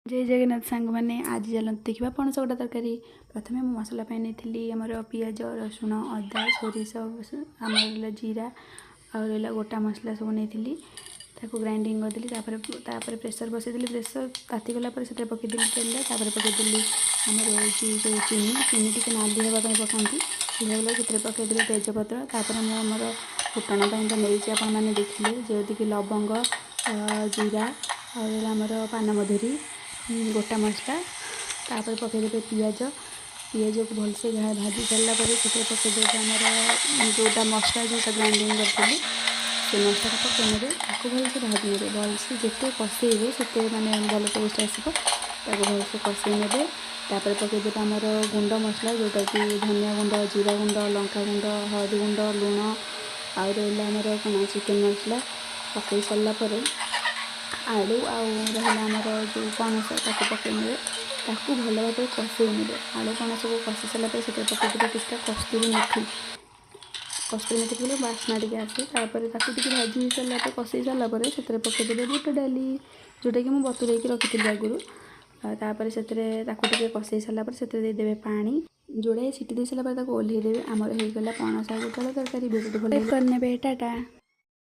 जय जगन्नाथ सांग मैंने आज चलते देखा पणस गोटा तरकारी। प्रथम मु मसला नहीं आमर पिज रसुण अदा सोरिष आमर जीरा आ रहा गोटा मसला सब नहीं ग्राइंडिंग करदेली प्रेसर बसईली प्रेसर तातीगला से पकईदी तेल पकईदी आमर जो चीनी चीनी टी नाली हाँपाई पकाती से पकईदी तेजपत्र आमर फुटण तो नहीं आपने देखिले जमीक लवंग जीरा आमर पानमधुरी गोटा मसला पकईदे पिज पिज को भलसे भाजी सारापर से पकईदे आमर जोटा मसला जो ग्राइंडिंग करी से मसला पकईने भलसे भाजी ने भलसे जिते कषेबे से मैंने भल टेस्ट आसो भलसे कषे ने पकईदे आमर गुंड मसला जोटा कि धनिया गुंड जीरा गुंड लंका गुंड हलदी गुंड लुण आ रहा आमर कौन चिकेन मसला पकई सारापर आलू आमर जो पणस पकईने भल भाव कषे ने आलू पणस को कषि सारापर से पकईदे किसी कस्तूरी मेथी बोले बास्ना टी आसे भाजी सारापर कषे सारापर से पकईदे बुट डाली जोटा कि मुझे बतुरे रखी आगुरी तापर से कषे सारापर से देदेवे पानी जोड़े सीटी दे सारापर ओल्हेदेवे आमर हो गला पणस आलू तरकारी भिडियो भल करने टाटा।